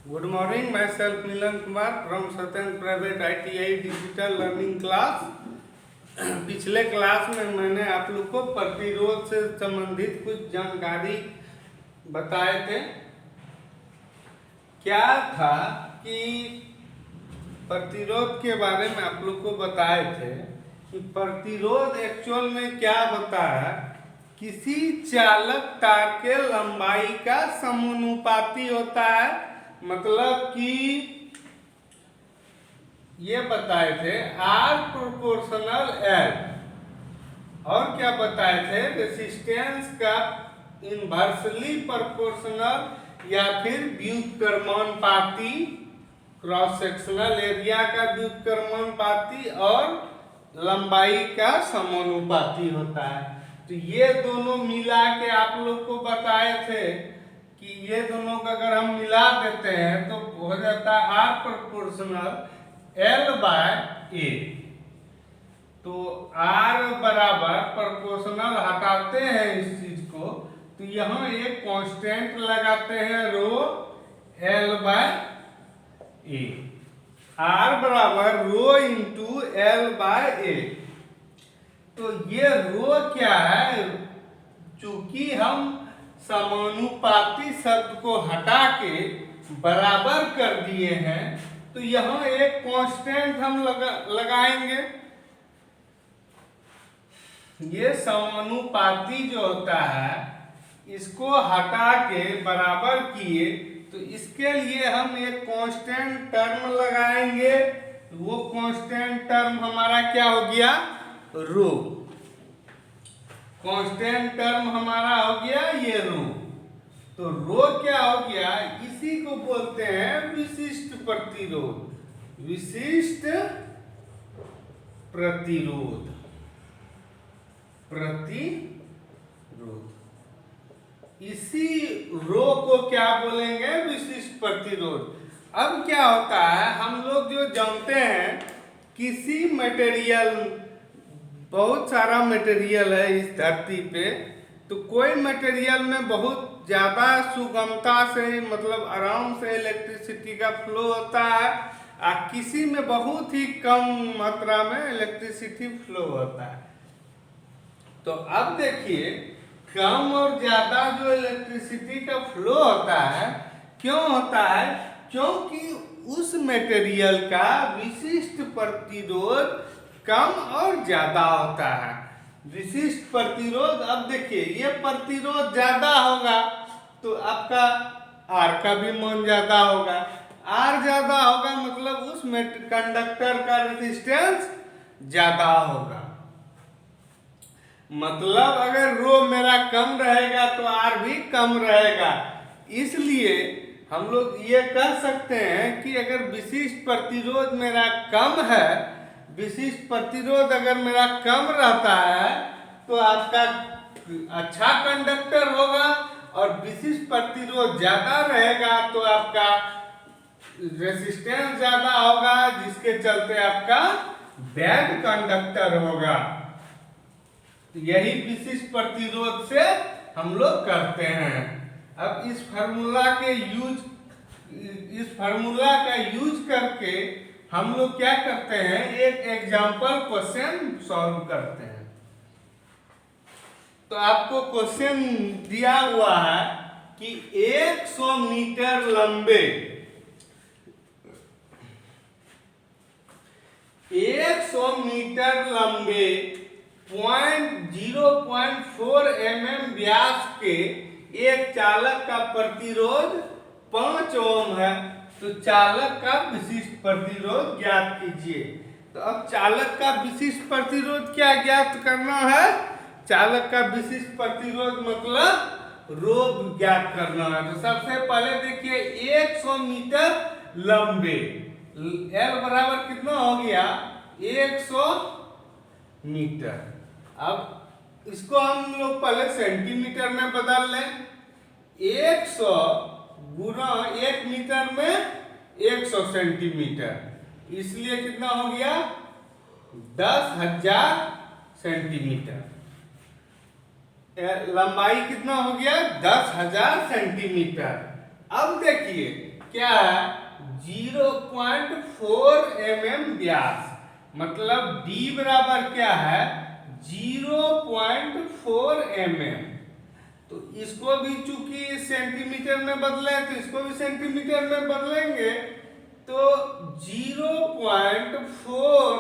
Good morning, myself Milan Kumar from Satyam Private ITI Digital Learning Class। पिछले class में मैंने आप लोग को प्रतिरोध से संबंधित कुछ जानकारी बताए थे। क्या था कि प्रतिरोध के बारे में आप लोग को बताए थे कि प्रतिरोध एक्चुअल में क्या होता है, किसी चालक तार के लंबाई का समानुपाती होता है। मतलब कि ये बताए थे R प्रोपोर्शनल L, और क्या बताए थे, रेसिस्टेंस का इनवर्सली प्रोपोर्शनल या फिर व्युत्क्रमानुपाती, क्रॉस सेक्शनल एरिया का व्युत्क्रमानुपाती और लंबाई का समानुपाती होता है। तो ये दोनों मिला के आप लोग को बताए थे कि ये दोनों का अगर हम मिला देते हैं तो हो जाता है R proportional L by A। तो R बराबर प्रोपोर्शनल हटाते हैं इस चीज को, तो यहाँ एक कांस्टेंट लगाते हैं रो L बाय A। R बराबर rho into L by A। तो ये रो क्या है, चूंकि हम समानुपाती शब्द को हटा के बराबर कर दिए हैं, तो यहाँ एक कांस्टेंट हम लगाएंगे। ये समानुपाती जो होता है इसको हटा के बराबर किए, तो इसके लिए हम एक कांस्टेंट टर्म लगाएंगे। वो कांस्टेंट टर्म हमारा क्या हो गया, रो। कांस्टेंट टर्म हमारा हो गया ये रो। तो रो क्या हो गया, इसी को बोलते हैं विशिष्ट प्रतिरोध। विशिष्ट प्रतिरोध, इसी रो को क्या बोलेंगे, विशिष्ट प्रतिरोध। अब क्या होता है, हम लोग जो जानते हैं किसी मटेरियल, बहुत सारा मटेरियल है इस धरती पे, तो कोई मटेरियल में बहुत ज़्यादा सुगमता से, मतलब आराम से इलेक्ट्रिसिटी का फ्लो होता है, और किसी में बहुत ही कम मात्रा में इलेक्ट्रिसिटी फ्लो होता है। तो अब देखिए, कम और ज़्यादा जो इलेक्ट्रिसिटी का फ्लो होता है, क्यों होता है, क्योंकि उस मटेरियल का विशिष्ट प्रतिरोध कम और ज्यादा होता है। विशिष्ट प्रतिरोध, अब देखिए ये प्रतिरोध ज्यादा होगा तो आपका R का भी मान ज्यादा होगा। R ज्यादा होगा मतलब उस कंडक्टर का रेजिस्टेंस ज्यादा होगा। मतलब अगर रो मेरा कम रहेगा तो R भी कम रहेगा। इसलिए हम लोग ये कह सकते हैं कि अगर विशिष्ट प्रतिरोध मेरा कम है, विशिष्ट प्रतिरोध अगर मेरा कम रहता है तो आपका अच्छा कंडक्टर होगा, और विशिष्ट प्रतिरोध ज्यादा रहेगा तो आपका रेजिस्टेंस ज्यादा होगा, जिसके चलते आपका बैड कंडक्टर होगा। यही विशिष्ट प्रतिरोध से हम लोग करते हैं। अब इस फार्मूला का यूज करके हम लोग क्या करते हैं, एक एग्जाम्पल क्वेश्चन सॉल्व करते हैं। तो आपको क्वेश्चन दिया हुआ है कि 100 मीटर लंबे 0.4 mm व्यास के एक चालक का प्रतिरोध 5 ओम है। तो चालक का विशिष्ट प्रतिरोध ज्ञात कीजिए। तो अब चालक का विशिष्ट प्रतिरोध क्या ज्ञात करना है, चालक का विशिष्ट प्रतिरोध मतलब रो ज्ञात करना है। तो सबसे पहले देखिए 100 मीटर लंबे, L बराबर कितना हो गया, 100 मीटर। अब इसको हम लोग पहले सेंटीमीटर में बदल लें। 100 गुना 1 मीटर में 100 सेंटीमीटर, इसलिए कितना हो गया, 10,000 सेंटीमीटर। लंबाई कितना हो गया, 10,000 सेंटीमीटर। अब देखिए क्या है 0.4 mm व्यास, मतलब d बराबर क्या है 0.4 mm। तो इसको भी चूंकि सेंटीमीटर में बदले तो इसको भी सेंटीमीटर में बदलेंगे, तो 0.4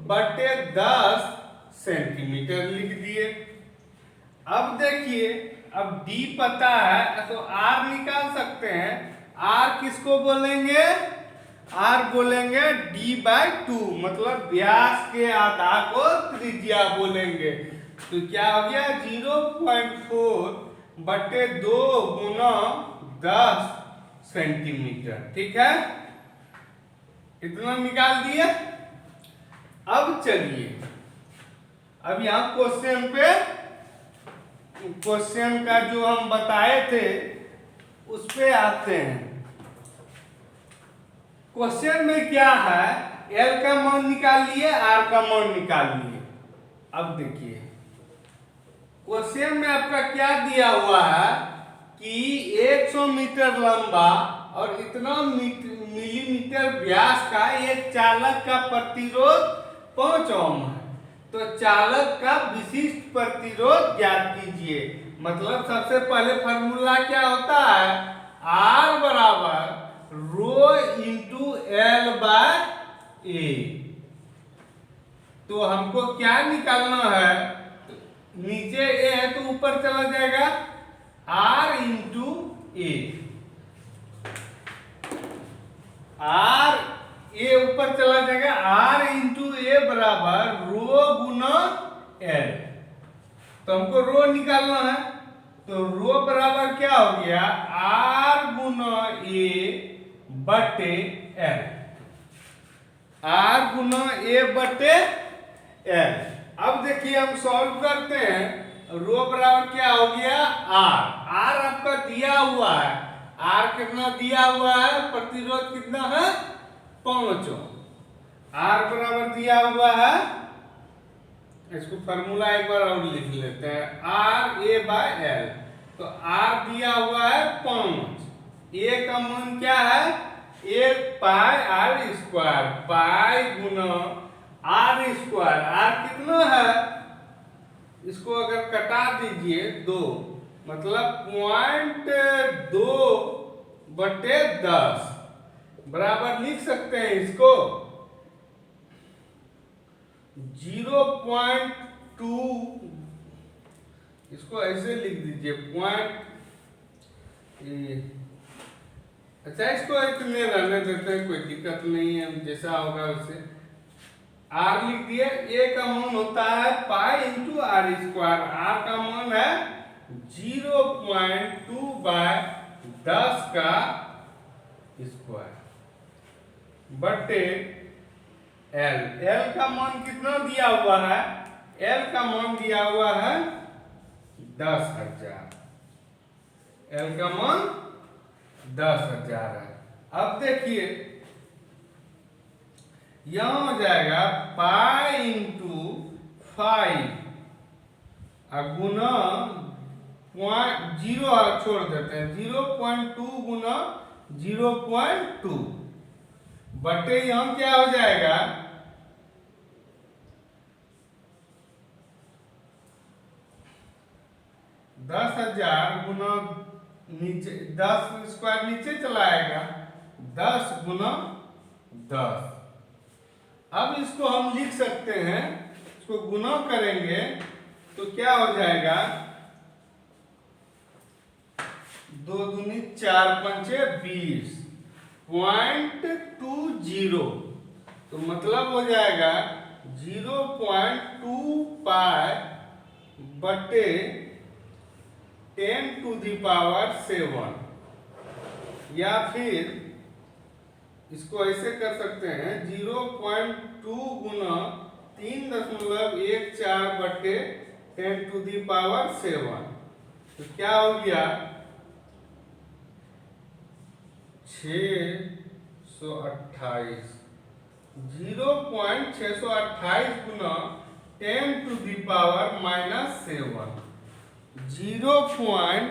बटे 10 सेंटीमीटर लिख दिए। अब देखिए, अब d पता है तो r निकाल सकते हैं। r किसको बोलेंगे, r बोलेंगे d/2, मतलब व्यास के आधा को त्रिज्या बोलेंगे। तो क्या हो गया 0.4 बटे 2 गुना 10 सेंटीमीटर। ठीक है, इतना निकाल दिए। अब चलिए, अब यहाँ क्वेश्चन का जो हम बताए थे उस पे आते हैं। क्वेश्चन में क्या है, L का मान निकाल लिए, R का मान निकाल लिए। अब देखिए क्वेश्चन में आपका क्या दिया हुआ है कि 100 मीटर लंबा और इतना मिलीमीटर व्यास का एक चालक का प्रतिरोध 5 ओम है। तो चालक का विशिष्ट प्रतिरोध ज्ञात कीजिए। मतलब सबसे पहले फॉर्मूला क्या होता है, R बराबर रो इंटू L बाय ए। तो हमको क्या निकालना है, नीचे ए है तो ऊपर चला जाएगा R इंटू ए। R ए ऊपर चला जाएगा, R इंटू ए बराबर रो गुना L। तो हमको रो निकालना है, तो रो बराबर क्या हो गया R गुना ए बटे L। R गुना ए बटे L। अब देखिए हम सॉल्व करते हैं। रो बराबर क्या हो गया R आपका दिया हुआ है, R कितना दिया हुआ है, प्रतिरोध कितना है 5 ओम। R बराबर दिया हुआ है, इसको फॉर्मूला एक बार और लिख लेते हैं, R A बाय L। तो R दिया हुआ है 5, A का मान क्या है 1 पाई R स्क्वायर, पाई गुना R स्क्वायर। R कितना है, इसको अगर कटा दीजिए 2, मतलब 0.2 बटे 10 बराबर लिख सकते हैं इसको 0.2, इसको ऐसे लिख दीजिए अच्छा इसको इतने रहने देते हैं, कोई दिक्कत नहीं है, जैसा होगा वैसे। R लिख दिए, A का मान होता है pi into R square, R का मान है 0.2 बाय 10 का स्क्वायर बटे L का मान कितना दिया हुआ है, L का मान दिया हुआ है 10,000, L का मान 10,000 है। अब देखिए यहां हो जाएगा पाई इंटू 5 गुना 0 छोड़ देते हैं, 0.2 गुना 0.2 बटे यहां क्या हो जाएगा 10,000 गुना नीचे 10 स्क्वायर नीचे चला आएगा 10 गुना 10। अब इसको हम लिख सकते हैं, इसको गुना करेंगे तो क्या हो जाएगा 2 दूनी 4 पंचे 20.20, तो मतलब हो जाएगा 0.2 पाई बटे 10 टू दी पावर 7, या फिर इसको ऐसे कर सकते हैं 0.2 गुना 3.14 बटे 10 टू दी पावर 7। तो क्या हो गया 628, 0.628 गुना 10 टू दी पावर -7, 0.628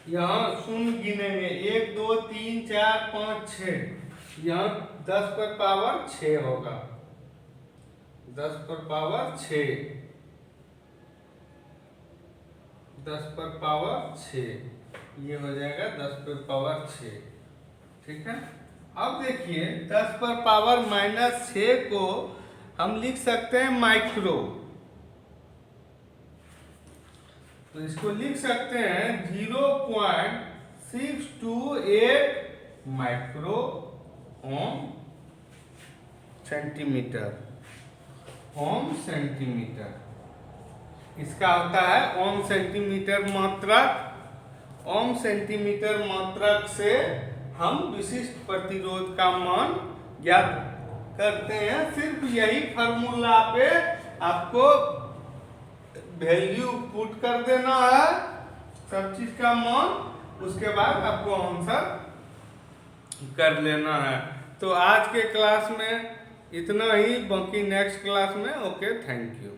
यहाँ शून्य गिनेंगे 1 2 3 4 5 6, यहाँ 10 पर पावर 6 होगा, 10 पर पावर 6, 10 पर पावर 6, ये हो जाएगा 10 पर पावर 6। ठीक है, अब देखिए 10 पर पावर -6 को हम लिख सकते हैं माइक्रो, तो इसको लिख सकते हैं 0.628 माइक्रो ओम सेंटीमीटर, ओम सेंटीमीटर। इसका होता है ओम सेंटीमीटर मात्रक। ओम सेंटीमीटर मात्रक से हम विशिष्ट प्रतिरोध का मान ज्ञात करते हैं। सिर्फ यही फार्मूला पे आपको वैल्यू पुट कर देना है, सब चीज का मान, उसके बाद आपको आंसर कर लेना है। तो आज के क्लास में इतना ही, बाकी नेक्स्ट क्लास में। Okay, thank you.